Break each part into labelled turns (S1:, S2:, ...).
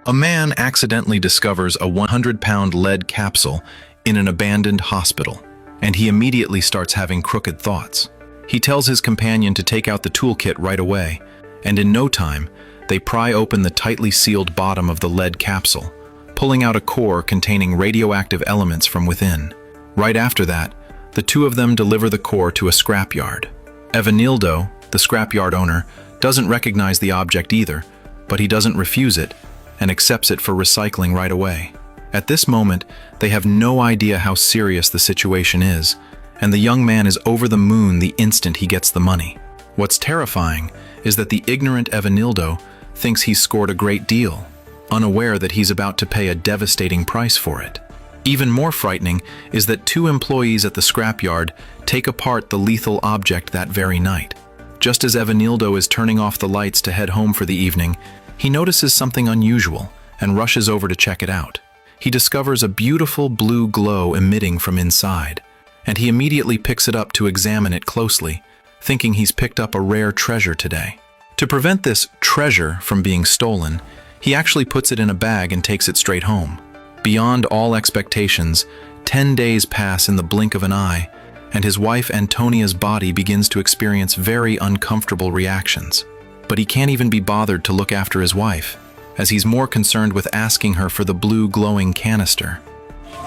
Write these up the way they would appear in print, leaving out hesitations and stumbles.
S1: A man accidentally discovers a 100-pound lead capsule in an abandoned hospital, and he immediately starts having crooked thoughts. He tells his companion to take out the toolkit right away, and in no time, they pry open the tightly sealed bottom of the lead capsule, pulling out a core containing radioactive elements from within. Right after that, the two of them deliver the core to a scrapyard. Evanildo, the scrapyard owner, doesn't recognize the object either, but he doesn't refuse it and accepts it for recycling right away. At this moment, they have no idea how serious the situation is, and the young man is over the moon the instant he gets the money. What's terrifying is that the ignorant Evanildo thinks he's scored a great deal, unaware that he's about to pay a devastating price for it. Even more frightening is that two employees at the scrapyard take apart the lethal object that very night. Just as Evanildo is turning off the lights to head home for the evening, he notices something unusual and rushes over to check it out. He discovers a beautiful blue glow emitting from inside, and he immediately picks it up to examine it closely, thinking he's picked up a rare treasure today. To prevent this treasure from being stolen, he actually puts it in a bag and takes it straight home. Beyond all expectations, 10 days pass in the blink of an eye, and his wife Antonia's body begins to experience very uncomfortable reactions. But he can't even be bothered to look after his wife, as he's more concerned with asking her for the blue glowing canister.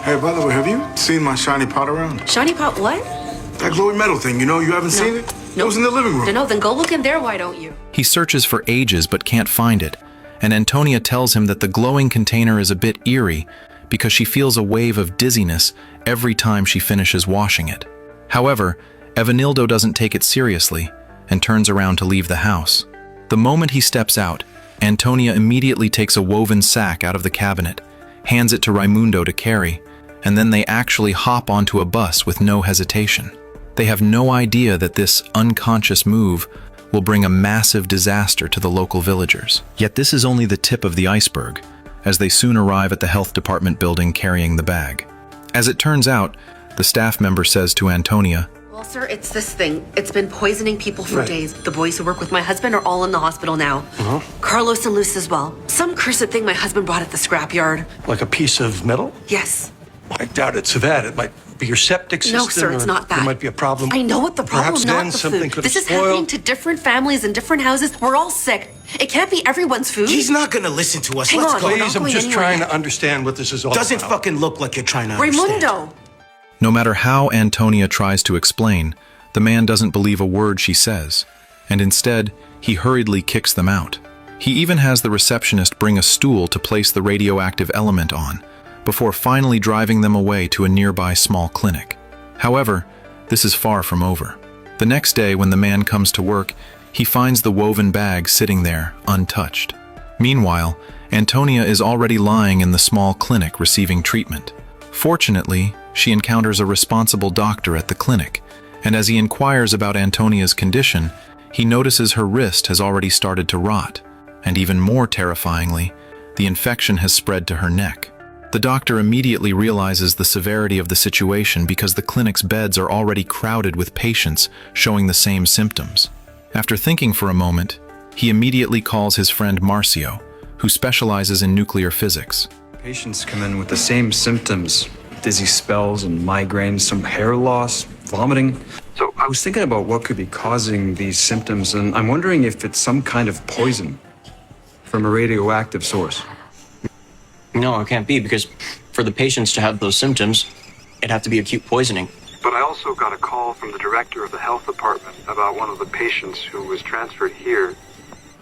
S2: Hey, by the way, have you seen my shiny pot around?
S3: Shiny pot what?
S2: That glowy metal thing, you haven't seen it?
S3: No.
S2: It was in the living room.
S3: No, then go look in there, why don't you?
S1: He searches for ages but can't find it, and Antonia tells him that the glowing container is a bit eerie because she feels a wave of dizziness every time she finishes washing it. However, Evanildo doesn't take it seriously and turns around to leave the house. The moment he steps out, Antonia immediately takes a woven sack out of the cabinet, hands it to Raimundo to carry, and then they actually hop onto a bus with no hesitation. They have no idea that this unconscious move will bring a massive disaster to the local villagers. Yet this is only the tip of the iceberg, as they soon arrive at the health department building carrying the bag. As it turns out, the staff member says to Antonia,
S3: Well, sir, it's this thing. It's been poisoning people for days. The boys who work with my husband are all in the hospital now. Carlos and Luz as well. Some cursed thing my husband brought at the scrapyard.
S4: Like a piece of metal?
S3: Yes.
S4: I doubt it's that. It might be your septic system.
S3: No, sir, it's
S4: or
S3: not that.
S4: There might be a problem.
S3: I know what the problem,
S4: Perhaps
S3: not
S4: then
S3: the
S4: something
S3: food.
S4: could
S3: This
S4: have
S3: is happening
S4: spoiled.
S3: to different families in different houses. We're all sick. It can't be everyone's food.
S5: He's not gonna listen to us.
S3: Hang
S5: Let's
S3: on.
S5: go.
S3: We're not
S4: Please, I'm
S3: going
S4: just
S3: anywhere
S4: trying
S3: yet.
S4: to understand what this is all
S5: Doesn't
S4: about.
S5: fucking look like you're trying to understand.
S3: Raimundo!
S1: no matter how Antonia tries to explain, the man doesn't believe a word she says, and instead, he hurriedly kicks them out. He even has the receptionist bring a stool to place the radioactive element on, before finally driving them away to a nearby small clinic. However, this is far from over. The next day, when the man comes to work, he finds the woven bag sitting there, untouched. Meanwhile, Antonia is already lying in the small clinic receiving treatment. Fortunately, she encounters a responsible doctor at the clinic, and as he inquires about Antonia's condition, he notices her wrist has already started to rot, and even more terrifyingly, the infection has spread to her neck. The doctor immediately realizes the severity of the situation because the clinic's beds are already crowded with patients showing the same symptoms. After thinking for a moment, he immediately calls his friend Marcio, who specializes in nuclear physics.
S6: Patients come in with the same symptoms, dizzy spells and migraines, some hair loss, vomiting. So I was thinking about what could be causing these symptoms, and I'm wondering if it's some kind of poison from a radioactive source.
S7: No, it can't be, because for the patients to have those symptoms, it'd have to be acute poisoning.
S8: But I also got a call from the director of the health department about one of the patients who was transferred here.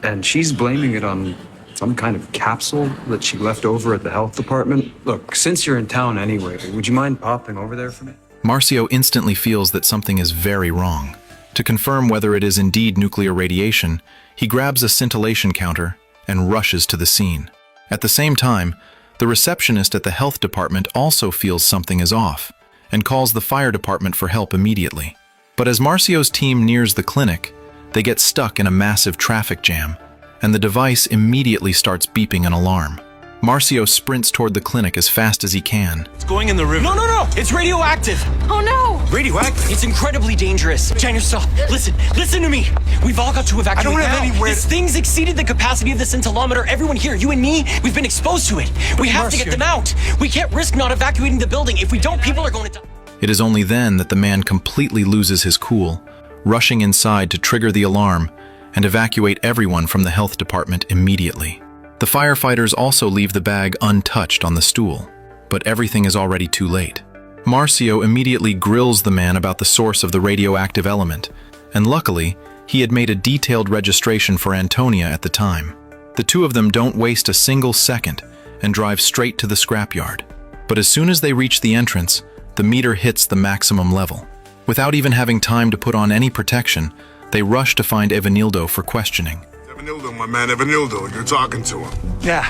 S6: And she's blaming it on some kind of capsule that she left over at the health department. Look, since you're in town anyway, would you mind popping over there for me?
S1: Marcio instantly feels that something is very wrong. To confirm whether it is indeed nuclear radiation, he grabs a scintillation counter and rushes to the scene. At the same time, the receptionist at the health department also feels something is off and calls the fire department for help immediately. But as Marcio's team nears the clinic, they get stuck in a massive traffic jam, and the device immediately starts beeping an alarm. Marcio sprints toward the clinic as fast as he can.
S9: It's going in the river.
S7: No! It's radioactive!
S3: Oh no!
S5: Radioactive?
S7: It's incredibly dangerous. Janice, stop. Listen to me. We've all got to evacuate
S5: I don't have
S7: now.
S5: anywhere.
S7: This thing's exceeded the capacity of the scintillometer. Everyone here, you and me, we've been exposed to it. We have to get them out. We can't risk not evacuating the building. If we don't, people are going to die.
S1: It is only then that the man completely loses his cool, rushing inside to trigger the alarm and evacuate everyone from the health department immediately. The firefighters also leave the bag untouched on the stool, but everything is already too late. Marcio immediately grills the man about the source of the radioactive element, and luckily, he had made a detailed registration for Antonia at the time. The two of them don't waste a single second and drive straight to the scrapyard. But as soon as they reach the entrance, the meter hits the maximum level. Without even having time to put on any protection, they rush to find Evanildo for questioning.
S2: Evanildo, my man, Evanildo. You're talking to him.
S4: Yeah.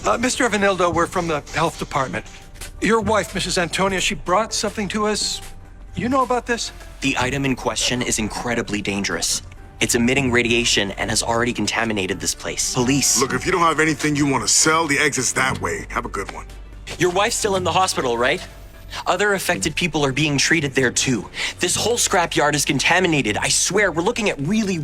S4: Mr. Evanildo, we're from the health department. Your wife, Mrs. Antonia, she brought something to us. You know about this?
S7: The item in question is incredibly dangerous. It's emitting radiation and has already contaminated this place. Police.
S2: Look, if you don't have anything you want to sell, the exit's that way. Have a good one.
S7: Your wife's still in the hospital, right? Other affected people are being treated there too. This whole scrapyard is contaminated. I swear, we're looking at really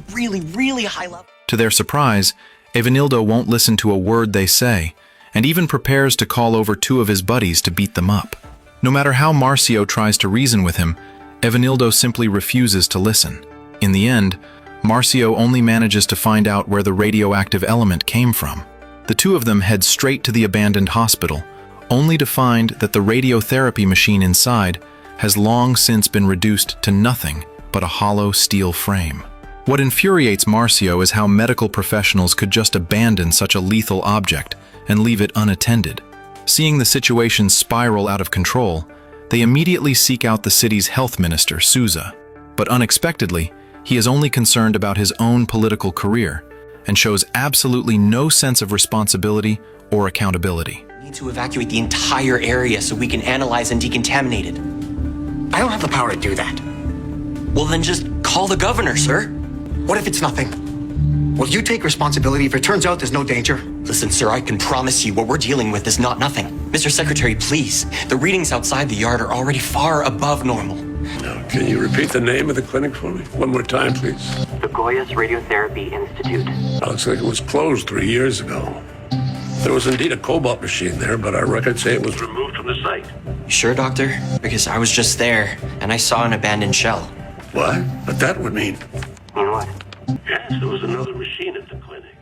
S7: high level.
S1: To their surprise, Evanildo won't listen to a word they say, and even prepares to call over two of his buddies to beat them up. No matter how Marcio tries to reason with him, Evanildo simply refuses to listen. In the end, Marcio only manages to find out where the radioactive element came from. The two of them head straight to the abandoned hospital, only to find that the radiotherapy machine inside has long since been reduced to nothing but a hollow steel frame. What infuriates Marcio is how medical professionals could just abandon such a lethal object and leave it unattended. Seeing the situation spiral out of control, they immediately seek out the city's health minister, Souza. But unexpectedly, he is only concerned about his own political career and shows absolutely no sense of responsibility or accountability.
S7: We need to evacuate the entire area so we can analyze and decontaminate it.
S5: I don't have the power to do that.
S7: Well, then just call the governor, sir.
S5: What if it's nothing? Will you take responsibility if it turns out there's no danger?
S7: Listen, sir, I can promise you what we're dealing with is not nothing. Mr. Secretary, please. The readings outside the yard are already far above normal.
S10: Now, can you repeat the name of the clinic for me? One more time, please.
S8: The Goiânia Radiotherapy Institute.
S10: Looks like it was closed 3 years ago. There was indeed a cobalt machine there, but our records say it was removed from the site.
S7: Sure, Doctor? Because I was just there, and I saw an abandoned shell.
S10: What? But that would mean...
S8: Mean what?
S10: Yes, there was another machine at the clinic.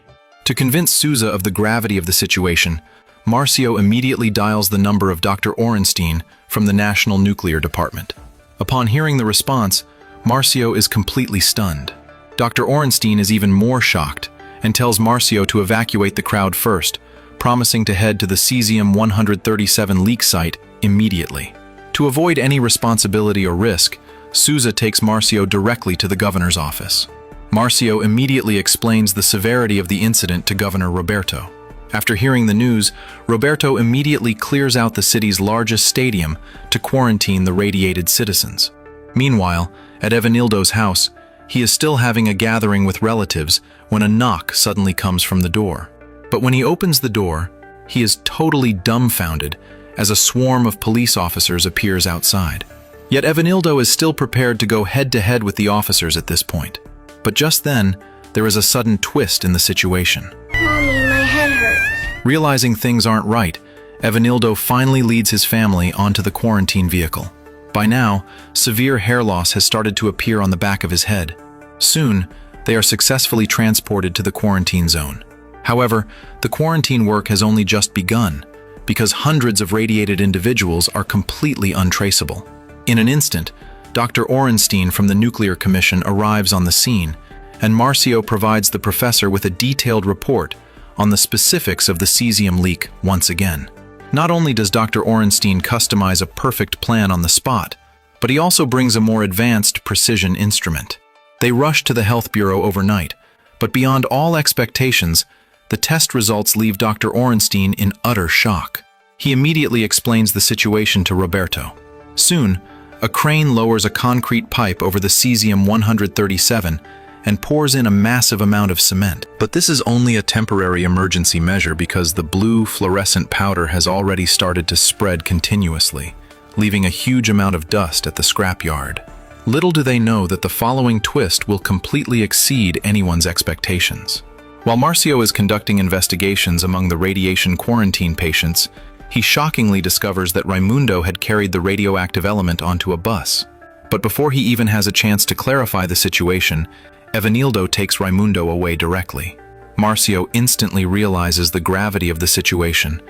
S1: To convince Souza of the gravity of the situation, Marcio immediately dials the number of Dr. Orenstein from the National Nuclear Department. Upon hearing the response, Marcio is completely stunned. Dr. Orenstein is even more shocked and tells Marcio to evacuate the crowd first, promising to head to the cesium-137 leak site immediately. To avoid any responsibility or risk, Souza takes Marcio directly to the governor's office. Marcio immediately explains the severity of the incident to Governor Roberto. After hearing the news, Roberto immediately clears out the city's largest stadium to quarantine the radiated citizens. Meanwhile, at Evanildo's house, he is still having a gathering with relatives when a knock suddenly comes from the door. But when he opens the door, he is totally dumbfounded as a swarm of police officers appears outside. Yet Evanildo is still prepared to go head-to-head with the officers at this point. But just then, there is a sudden twist in the situation.
S11: Mommy, my head hurts.
S1: Realizing things aren't right, Evanildo finally leads his family onto the quarantine vehicle. By now, severe hair loss has started to appear on the back of his head. Soon, they are successfully transported to the quarantine zone. However, the quarantine work has only just begun, because hundreds of radiated individuals are completely untraceable. In an instant, Dr. Orenstein from the Nuclear Commission arrives on the scene, and Marcio provides the professor with a detailed report on the specifics of the cesium leak once again. Not only does Dr. Orenstein customize a perfect plan on the spot, but he also brings a more advanced precision instrument. They rush to the health bureau overnight, but beyond all expectations, the test results leave Dr. Orenstein in utter shock. He immediately explains the situation to Roberto. Soon, a crane lowers a concrete pipe over the cesium-137 and pours in a massive amount of cement. But this is only a temporary emergency measure because the blue fluorescent powder has already started to spread continuously, leaving a huge amount of dust at the scrapyard. Little do they know that the following twist will completely exceed anyone's expectations. While Marcio is conducting investigations among the radiation quarantine patients, he shockingly discovers that Raimundo had carried the radioactive element onto a bus. But before he even has a chance to clarify the situation, Evanildo takes Raimundo away directly. Marcio instantly realizes the gravity of the situation.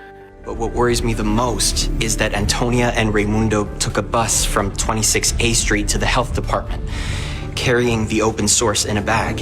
S7: But what worries me the most is that Antonia and Raimundo took a bus from 26A Street to the health department, carrying the open source in a bag.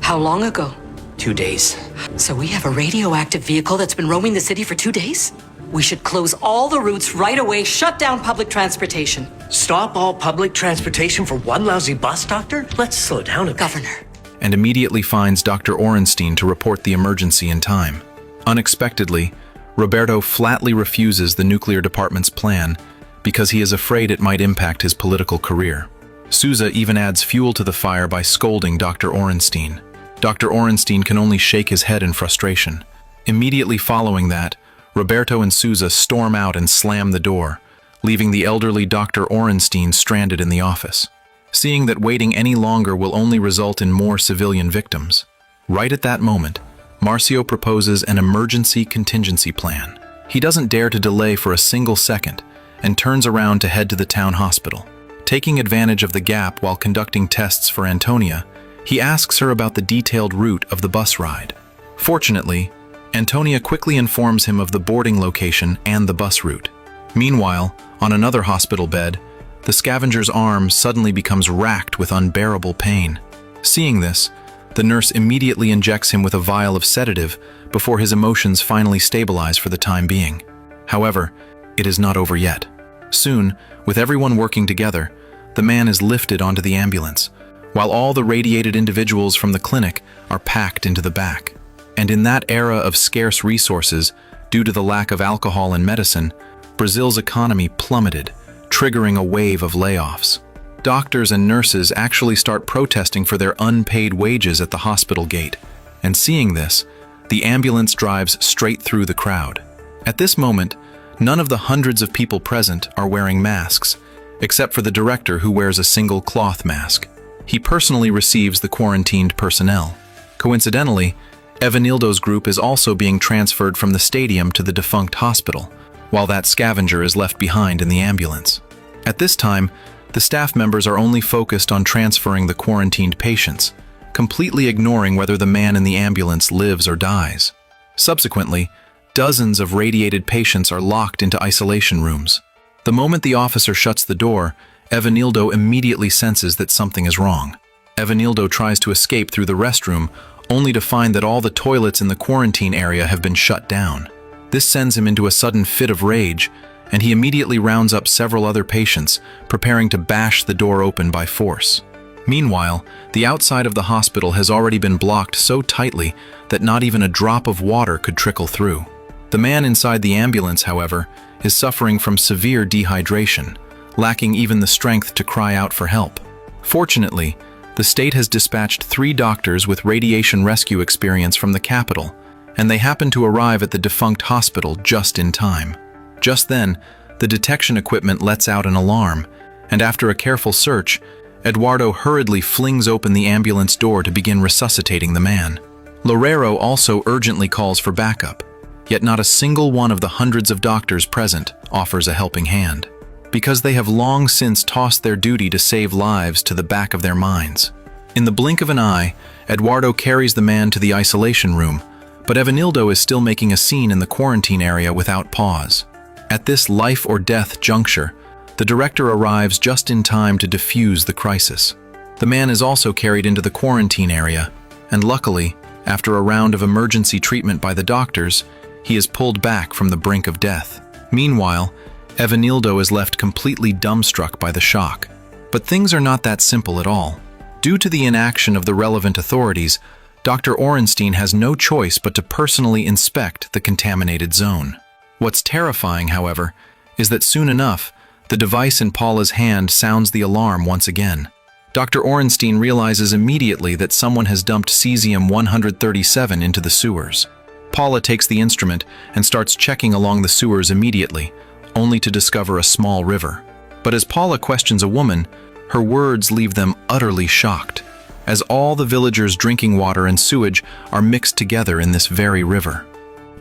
S3: How long ago?
S7: 2 days.
S3: So we have a radioactive vehicle that's been roaming the city for 2 days? We should close all the routes right away, shut down public transportation.
S9: Stop all public transportation for one lousy bus, Doctor? Let's slow down a bit.
S3: Governor.
S1: And immediately finds Dr. Orenstein to report the emergency in time. Unexpectedly, Roberto flatly refuses the nuclear department's plan because he is afraid it might impact his political career. Souza even adds fuel to the fire by scolding Dr. Orenstein. Dr. Orenstein can only shake his head in frustration. Immediately following that, Roberto and Souza storm out and slam the door, leaving the elderly Dr. Orenstein stranded in the office. Seeing that waiting any longer will only result in more civilian victims, right at that moment, Marcio proposes an emergency contingency plan. He doesn't dare to delay for a single second and turns around to head to the town hospital. Taking advantage of the gap while conducting tests for Antonia, he asks her about the detailed route of the bus ride. Fortunately, Antonia quickly informs him of the boarding location and the bus route. Meanwhile, on another hospital bed, the scavenger's arm suddenly becomes racked with unbearable pain. Seeing this, the nurse immediately injects him with a vial of sedative before his emotions finally stabilize for the time being. However, it is not over yet. Soon, with everyone working together, the man is lifted onto the ambulance, while all the radiated individuals from the clinic are packed into the back. And in that era of scarce resources, due to the lack of alcohol and medicine, Brazil's economy plummeted, triggering a wave of layoffs. Doctors and nurses actually start protesting for their unpaid wages at the hospital gate. And seeing this, the ambulance drives straight through the crowd. At this moment, none of the hundreds of people present are wearing masks, except for the director who wears a single cloth mask. He personally receives the quarantined personnel. Coincidentally, Evanildo's group is also being transferred from the stadium to the defunct hospital, while that scavenger is left behind in the ambulance. At this time, the staff members are only focused on transferring the quarantined patients, completely ignoring whether the man in the ambulance lives or dies. Subsequently, dozens of radiated patients are locked into isolation rooms. The moment the officer shuts the door, Evanildo immediately senses that something is wrong. Evanildo tries to escape through the restroom, only to find that all the toilets in the quarantine area have been shut down. This sends him into a sudden fit of rage, and he immediately rounds up several other patients, preparing to bash the door open by force. Meanwhile, the outside of the hospital has already been blocked so tightly that not even a drop of water could trickle through. The man inside the ambulance, however, is suffering from severe dehydration, lacking even the strength to cry out for help. Fortunately, the state has dispatched 3 doctors with radiation rescue experience from the capital, and they happen to arrive at the defunct hospital just in time. Just then, the detection equipment lets out an alarm, and after a careful search, Eduardo hurriedly flings open the ambulance door to begin resuscitating the man. Loureiro also urgently calls for backup, yet not a single one of the hundreds of doctors present offers a helping hand, because they have long since tossed their duty to save lives to the back of their minds. In the blink of an eye, Eduardo carries the man to the isolation room, but Evanildo is still making a scene in the quarantine area without pause. At this life-or-death juncture, the director arrives just in time to defuse the crisis. The man is also carried into the quarantine area, and luckily, after a round of emergency treatment by the doctors, he is pulled back from the brink of death. Meanwhile, Evanildo is left completely dumbstruck by the shock. But things are not that simple at all. Due to the inaction of the relevant authorities, Dr. Orenstein has no choice but to personally inspect the contaminated zone. What's terrifying, however, is that soon enough, the device in Paula's hand sounds the alarm once again. Dr. Orenstein realizes immediately that someone has dumped cesium-137 into the sewers. Paula takes the instrument and starts checking along the sewers immediately, only to discover a small river. But as Paula questions a woman, her words leave them utterly shocked, as all the villagers' drinking water and sewage are mixed together in this very river.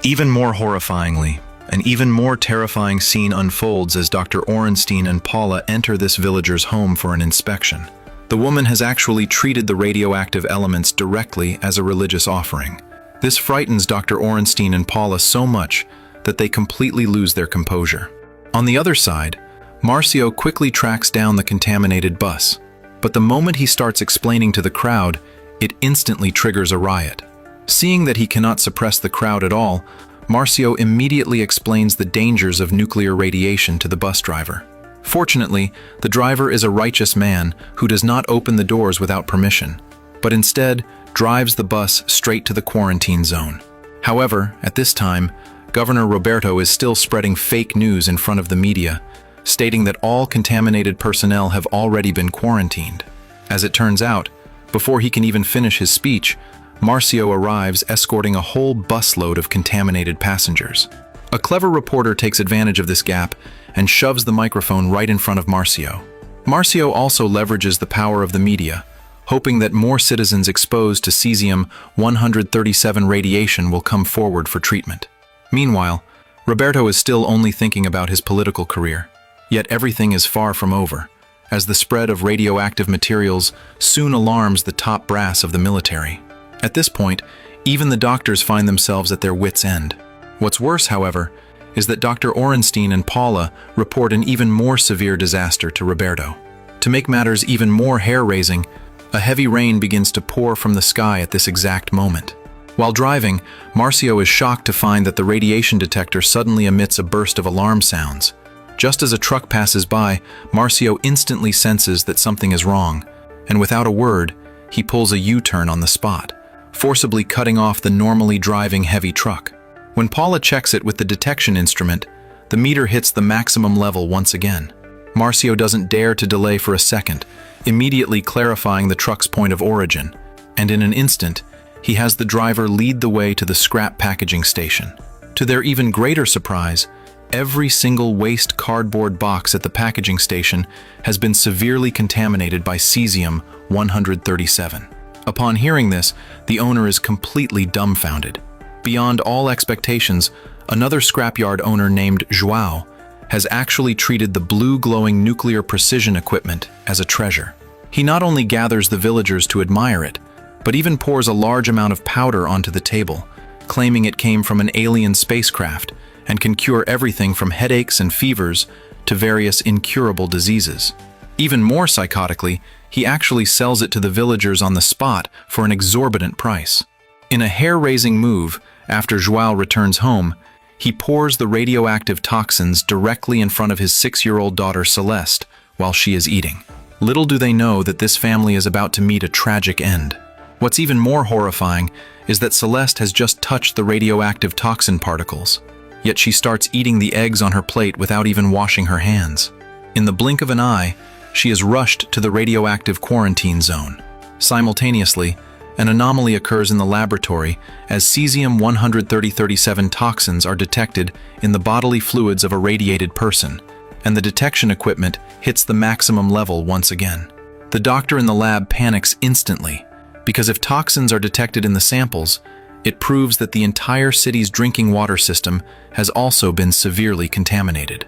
S1: Even more horrifyingly, an even more terrifying scene unfolds as Dr. Orenstein and Paula enter this villager's home for an inspection. The woman has actually treated the radioactive elements directly as a religious offering. This frightens Dr. Orenstein and Paula so much that they completely lose their composure. On the other side, Marcio quickly tracks down the contaminated bus, but the moment he starts explaining to the crowd, it instantly triggers a riot. Seeing that he cannot suppress the crowd at all, Marcio immediately explains the dangers of nuclear radiation to the bus driver. Fortunately, the driver is a righteous man who does not open the doors without permission, but instead drives the bus straight to the quarantine zone. However, at this time, Governor Roberto is still spreading fake news in front of the media, stating that all contaminated personnel have already been quarantined. As it turns out, before he can even finish his speech, Marcio arrives escorting a whole busload of contaminated passengers. A clever reporter takes advantage of this gap and shoves the microphone right in front of Marcio. Marcio also leverages the power of the media, hoping that more citizens exposed to cesium-137 radiation will come forward for treatment. Meanwhile, Roberto is still only thinking about his political career. Yet everything is far from over, as the spread of radioactive materials soon alarms the top brass of the military. At this point, even the doctors find themselves at their wits' end. What's worse, however, is that Dr. Orenstein and Paula report an even more severe disaster to Roberto. To make matters even more hair-raising, a heavy rain begins to pour from the sky at this exact moment. While driving, Marcio is shocked to find that the radiation detector suddenly emits a burst of alarm sounds. Just as a truck passes by, Marcio instantly senses that something is wrong, and without a word, he pulls a U-turn on the spot, forcibly cutting off the normally driving heavy truck. When Paula checks it with the detection instrument, the meter hits the maximum level once again. Marcio doesn't dare to delay for a second, immediately clarifying the truck's point of origin, and in an instant, he has the driver lead the way to the scrap packaging station. To their even greater surprise, every single waste cardboard box at the packaging station has been severely contaminated by cesium-137. Upon hearing this, the owner is completely dumbfounded. Beyond all expectations, another scrapyard owner named João has actually treated the blue glowing nuclear precision equipment as a treasure. He not only gathers the villagers to admire it, but even pours a large amount of powder onto the table, claiming it came from an alien spacecraft and can cure everything from headaches and fevers to various incurable diseases. Even more psychotically, he actually sells it to the villagers on the spot for an exorbitant price. In a hair-raising move, after João returns home, he pours the radioactive toxins directly in front of his 6-year-old daughter Celeste while she is eating. Little do they know that this family is about to meet a tragic end. What's even more horrifying is that Celeste has just touched the radioactive toxin particles, yet she starts eating the eggs on her plate without even washing her hands. In the blink of an eye, she is rushed to the radioactive quarantine zone. Simultaneously, an anomaly occurs in the laboratory as cesium-137 toxins are detected in the bodily fluids of a radiated person, and the detection equipment hits the maximum level once again. The doctor in the lab panics instantly, because if toxins are detected in the samples, it proves that the entire city's drinking water system has also been severely contaminated.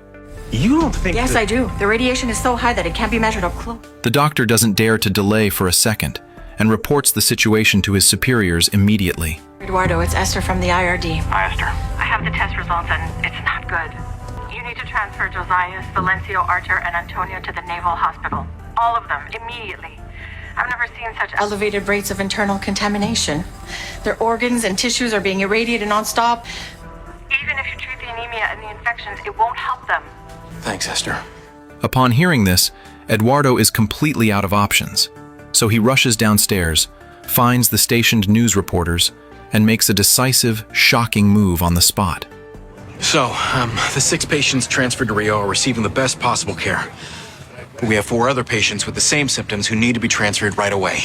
S9: You don't think
S12: Yes, I do. The radiation is so high that it can't be measured up close.
S1: The doctor doesn't dare to delay for a second and reports the situation to his superiors immediately.
S12: Eduardo, it's Esther from the IRD.
S13: Hi, Esther. I have the test results and it's not good. You need to transfer Josias, Valencio, Archer, and Antonio to the Naval Hospital. All of them, immediately. I've never seen such
S12: Elevated rates of internal contamination. Their organs and tissues are being irradiated nonstop.
S13: Even if you treat the anemia and the infections, it won't help them.
S1: Thanks, Esther. Upon hearing this, Eduardo is completely out of options. So he rushes downstairs, finds the stationed news reporters, and makes a decisive, shocking move on the spot.
S14: So, the 6 patients transferred to Rio are receiving the best possible care. We have 4 other patients with the same symptoms who need to be transferred right away.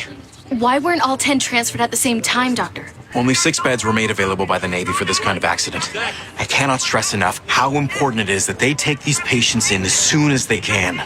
S11: Why weren't all 10 transferred at the same time, Doctor?
S14: Only 6 beds were made available by the Navy for this kind of accident. I cannot stress enough how important it is that they take these patients in as soon as they can.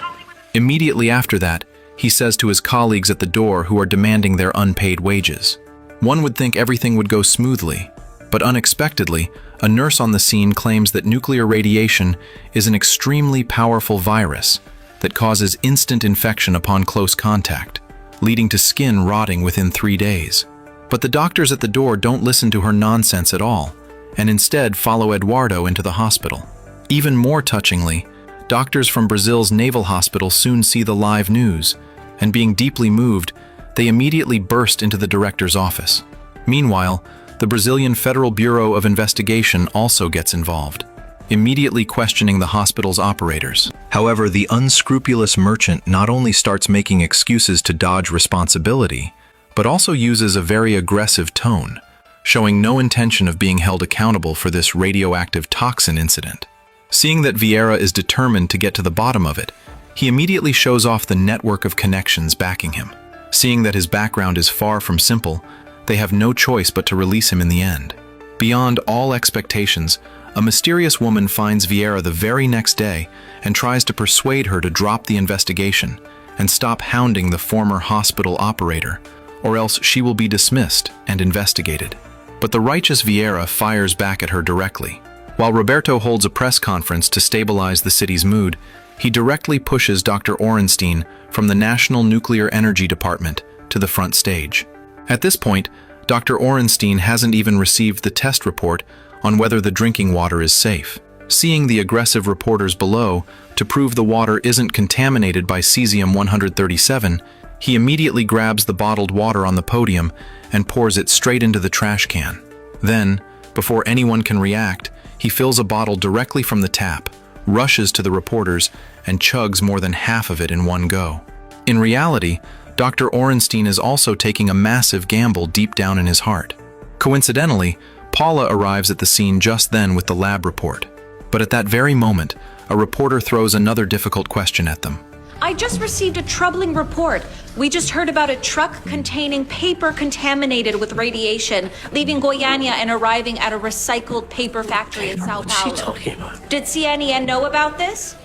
S1: Immediately after that, he says to his colleagues at the door who are demanding their unpaid wages. One would think everything would go smoothly, but unexpectedly, a nurse on the scene claims that nuclear radiation is an extremely powerful virus that causes instant infection upon close contact, leading to skin rotting within 3 days. But the doctors at the door don't listen to her nonsense at all, and instead follow Eduardo into the hospital. Even more touchingly, doctors from Brazil's naval hospital soon see the live news, and being deeply moved, they immediately burst into the director's office. Meanwhile, the Brazilian Federal Bureau of Investigation also gets involved, immediately questioning the hospital's operators. However, the unscrupulous merchant not only starts making excuses to dodge responsibility, but also uses a very aggressive tone, showing no intention of being held accountable for this radioactive toxin incident. Seeing that Vieira is determined to get to the bottom of it, he immediately shows off the network of connections backing him. Seeing that his background is far from simple, they have no choice but to release him in the end. Beyond all expectations, a mysterious woman finds Vieira the very next day and tries to persuade her to drop the investigation and stop hounding the former hospital operator, or else she will be dismissed and investigated. But the righteous Vieira fires back at her directly. While Roberto holds a press conference to stabilize the city's mood, he directly pushes Dr. Orenstein from the National Nuclear Energy Department to the front stage. At this point, Dr. Orenstein hasn't even received the test report on whether the drinking water is safe. Seeing the aggressive reporters below to prove the water isn't contaminated by cesium-137, he immediately grabs the bottled water on the podium and pours it straight into the trash can. Then, before anyone can react, he fills a bottle directly from the tap, rushes to the reporters, and chugs more than half of it in one go. In reality, Dr. Orenstein is also taking a massive gamble deep down in his heart. Coincidentally, Paula arrives at the scene just then with the lab report. But at that very moment, a reporter throws another difficult question at them.
S15: I just received a troubling report. We just heard about a truck containing paper contaminated with radiation, leaving Goiânia and arriving at a recycled paper factory in Sao Paulo.
S9: What's she talking about?
S15: Did CNN know about this?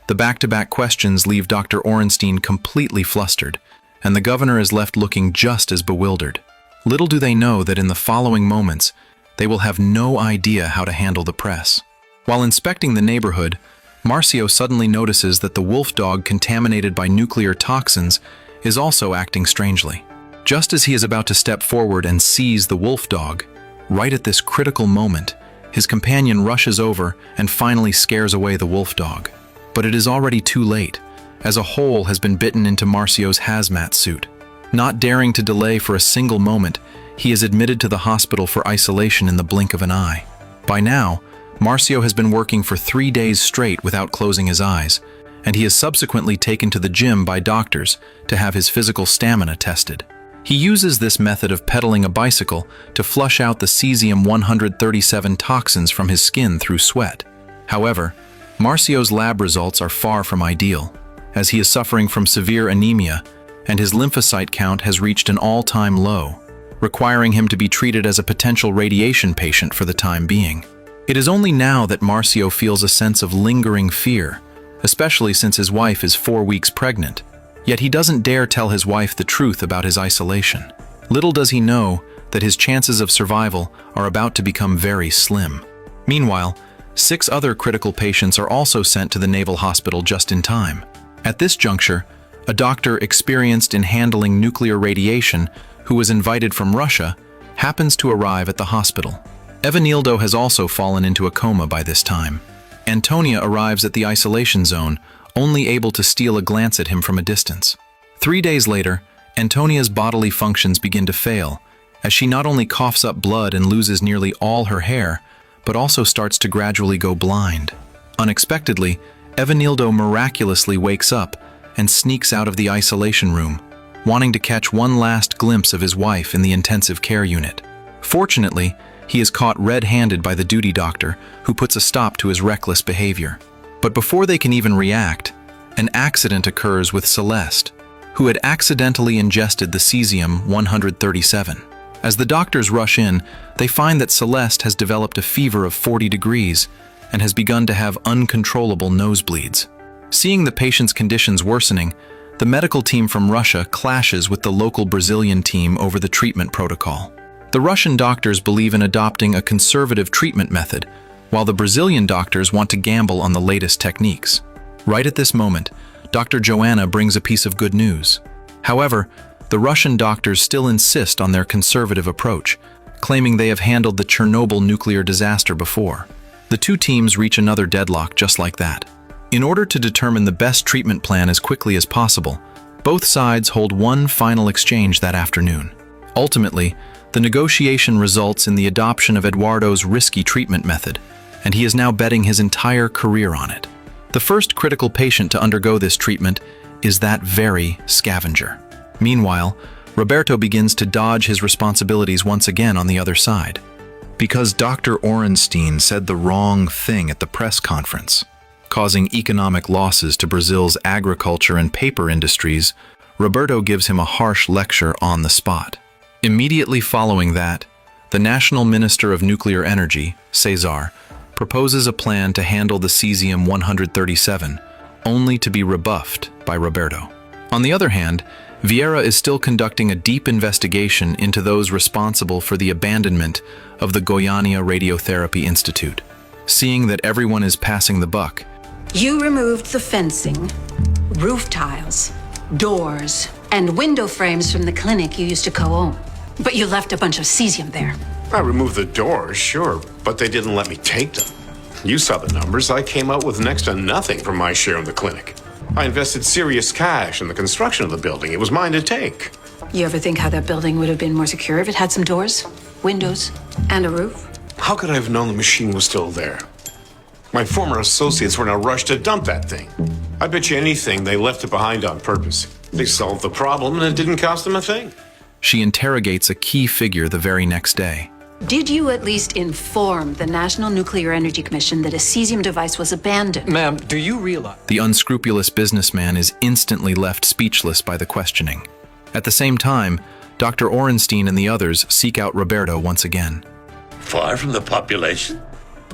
S1: The back-to-back questions leave Dr. Orenstein completely flustered, and the governor is left looking just as bewildered. Little do they know that in the following moments, they will have no idea how to handle the press. While inspecting the neighborhood, Marcio suddenly notices that the wolf dog contaminated by nuclear toxins is also acting strangely. Just as he is about to step forward and seize the wolf dog, right at this critical moment, his companion rushes over and finally scares away the wolf dog. But it is already too late, as a hole has been bitten into Marcio's hazmat suit. Not daring to delay for a single moment, he is admitted to the hospital for isolation in the blink of an eye. By now, Marcio has been working for 3 days straight without closing his eyes, and he is subsequently taken to the gym by doctors to have his physical stamina tested. He uses this method of pedaling a bicycle to flush out the cesium-137 toxins from his skin through sweat. However, Marcio's lab results are far from ideal, as he is suffering from severe anemia, and his lymphocyte count has reached an all-time low, requiring him to be treated as a potential radiation patient for the time being. It is only now that Marcio feels a sense of lingering fear, especially since his wife is 4 weeks pregnant. Yet he doesn't dare tell his wife the truth about his isolation. Little does he know that his chances of survival are about to become very slim. Meanwhile, 6 other critical patients are also sent to the Naval Hospital just in time. At this juncture, a doctor experienced in handling nuclear radiation, who was invited from Russia, happens to arrive at the hospital. Evanildo has also fallen into a coma by this time. Antonia arrives at the isolation zone, only able to steal a glance at him from a distance. 3 days later, Antonia's bodily functions begin to fail, as she not only coughs up blood and loses nearly all her hair, but also starts to gradually go blind. Unexpectedly, Evanildo miraculously wakes up and sneaks out of the isolation room, wanting to catch one last glimpse of his wife in the intensive care unit. Fortunately, he is caught red-handed by the duty doctor, who puts a stop to his reckless behavior. But before they can even react, An accident occurs with Celeste, who had accidentally ingested the cesium-137. As the doctors rush in, they find that Celeste has developed a fever of 40 degrees and has begun to have uncontrollable nosebleeds. Seeing the patient's conditions worsening, the medical team from Russia clashes with the local Brazilian team over the treatment protocol. The Russian doctors believe in adopting a conservative treatment method, while the Brazilian doctors want to gamble on the latest techniques. Right at this moment, Dr. Joanna brings a piece of good news. However, the Russian doctors still insist on their conservative approach, claiming they have handled the Chernobyl nuclear disaster before. The two teams reach another deadlock just like that. In order to determine the best treatment plan as quickly as possible, both sides hold one final exchange that afternoon. Ultimately, the negotiation results in the adoption of Eduardo's risky treatment method, and he is now betting his entire career on it. The first critical patient to undergo this treatment is that very scavenger. Meanwhile, Roberto begins to dodge his responsibilities once again on the other side. Because Dr. Orenstein said the wrong thing at the press conference, causing economic losses to Brazil's agriculture and paper industries, Roberto gives him a harsh lecture on the spot. Immediately following that, the National Minister of Nuclear Energy, Cesar, proposes a plan to handle the cesium-137, only to be rebuffed by Roberto. On the other hand, Vieira is still conducting a deep investigation into those responsible for the abandonment of the Goiânia Radiotherapy Institute. Seeing that everyone is passing the buck,
S16: You removed the fencing, roof tiles, doors, and window frames from the clinic you used to co-own. But you left a bunch of cesium there.
S2: I removed the doors, sure, but they didn't let me take them. You saw the numbers. I came out with next to nothing from my share in the clinic. I invested serious cash in the construction of the building. It was mine to take.
S16: You ever think how that building would have been more secure if it had some doors, windows, and a roof?
S2: How could I have known the machine was still there? My former associates were in a rush to dump that thing. I bet you anything they left it behind on purpose. They solved the problem and it didn't cost them a thing.
S1: she interrogates a key figure the very next day.
S16: Did you at least inform the National Nuclear Energy Commission that a cesium device was abandoned?
S4: Ma'am, do you realize?
S1: The unscrupulous businessman is instantly left speechless by the questioning. At the same time, Dr. Orenstein and the others seek out Roberto once again.
S10: Far from the population?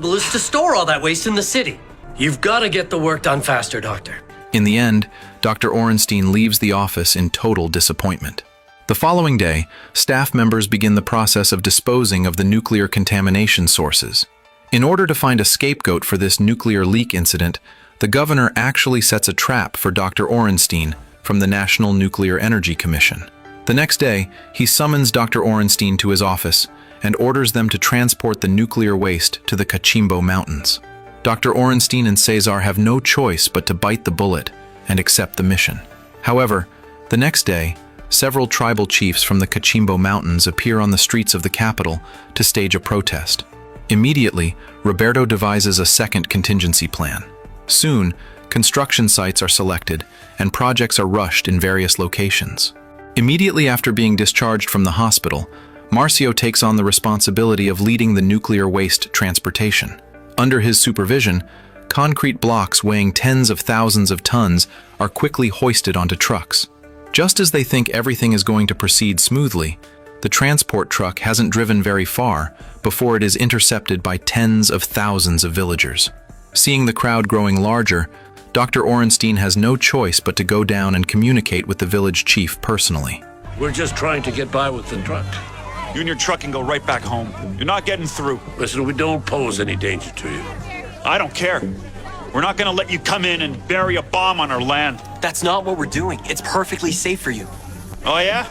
S9: Well, it's to store all that waste in the city. You've got to get the work done faster, Doctor.
S1: In the end, Dr. Orenstein leaves the office in total disappointment. The following day, staff members begin the process of disposing of the nuclear contamination sources. In order to find a scapegoat for this nuclear leak incident, the governor actually sets a trap for Dr. Orenstein from the National Nuclear Energy Commission. The next day, he summons Dr. Orenstein to his office and orders them to transport the nuclear waste to the Cachimbo Mountains. Dr. Orenstein and Cesar have no choice but to bite the bullet and accept the mission. However, the next day, several tribal chiefs from the Cachimbo Mountains appear on the streets of the capital to stage a protest. Immediately, Roberto devises a second contingency plan. Soon, construction sites are selected and projects are rushed in various locations. Immediately after being discharged from the hospital, Marcio takes on the responsibility of leading the nuclear waste transportation. Under his supervision, concrete blocks weighing tens of thousands of tons are quickly hoisted onto trucks. Just as they think everything is going to proceed smoothly, the transport truck hasn't driven very far before it is intercepted by tens of thousands of villagers. Seeing the crowd growing larger, Dr. Orenstein has no choice but to go down and communicate with the village chief personally.
S10: We're just trying to get by with the truck.
S17: You and your truck can go right back home. You're not getting through.
S10: Listen, we don't pose any danger to you.
S17: I don't care. We're not gonna let you come in and bury a bomb on our land.
S7: That's not what we're doing. It's perfectly safe for you.
S17: Oh yeah?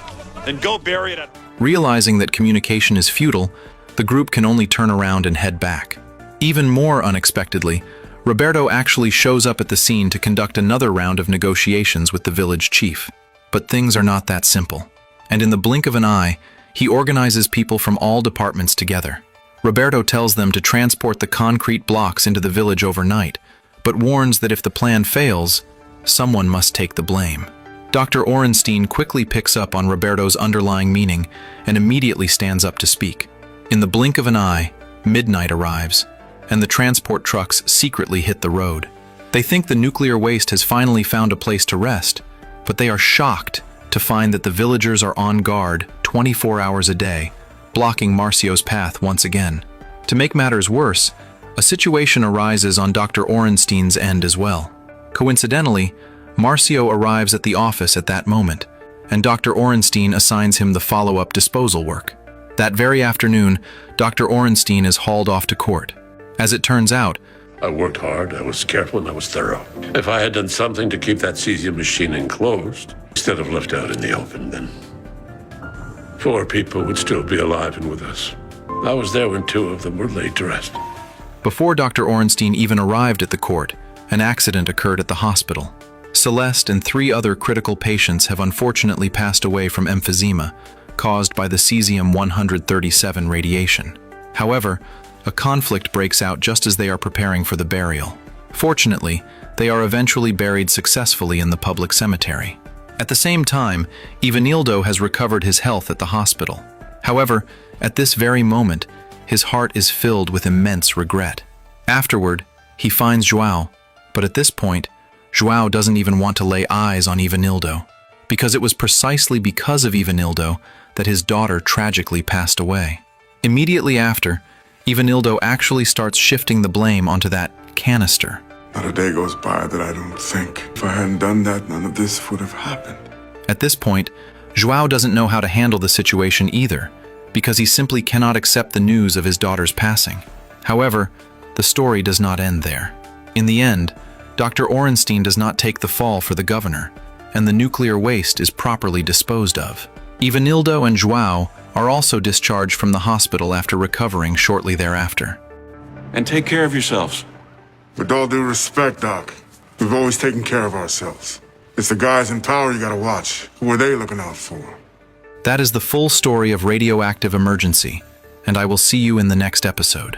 S17: Then go bury it at...
S1: Realizing that communication is futile, the group can only turn around and head back. Even more unexpectedly, Roberto actually shows up at the scene to conduct another round of negotiations with the village chief. But things are not that simple. And in the blink of an eye, he organizes people from all departments together. Roberto tells them to transport the concrete blocks into the village overnight, but warns that if the plan fails, someone must take the blame. Dr. Orenstein quickly picks up on Roberto's underlying meaning and immediately stands up to speak. In the blink of an eye, midnight arrives, and the transport trucks secretly hit the road. They think the nuclear waste has finally found a place to rest, but they are shocked to find that the villagers are on guard 24 hours a day, blocking Marcio's path once again. To make matters worse, a situation arises on Dr. Orenstein's end as well. Coincidentally, Marcio arrives at the office at that moment, and Dr. Orenstein assigns him the follow-up disposal work. That very afternoon, Dr. Orenstein is hauled off to court. As it turns out,
S10: I worked hard, I was careful, and I was thorough. If I had done something to keep that cesium machine enclosed, instead of left out in the open, then 4 people would still be alive and with us. I was there when 2 of them were laid to rest.
S1: Before Dr. Orenstein even arrived at the court, an accident occurred at the hospital. Celeste and 3 other critical patients have unfortunately passed away from emphysema, caused by the cesium-137 radiation. However, a conflict breaks out just as they are preparing for the burial. Fortunately, they are eventually buried successfully in the public cemetery. At the same time, Ivanildo has recovered his health at the hospital. However, at this very moment, his heart is filled with immense regret. Afterward, he finds João, but at this point, João doesn't even want to lay eyes on Ivanildo, because it was precisely because of Ivanildo that his daughter tragically passed away. Immediately after, Ivanildo actually starts shifting the blame onto that canister.
S18: Not a day goes by that I don't think, if I hadn't done that, none of this would have happened.
S1: At this point, João doesn't know how to handle the situation either, because he simply cannot accept the news of his daughter's passing. However, the story does not end there. In the end, Dr. Orenstein does not take the fall for the governor, and the nuclear waste is properly disposed of. Ivanildo and João are also discharged from the hospital after recovering shortly thereafter.
S19: And take care of yourselves.
S18: With all due respect, Doc, we've always taken care of ourselves. It's the guys in power you gotta watch. Who are they looking out for?
S1: That is the full story of Radioactive Emergency, and I will see you in the next episode.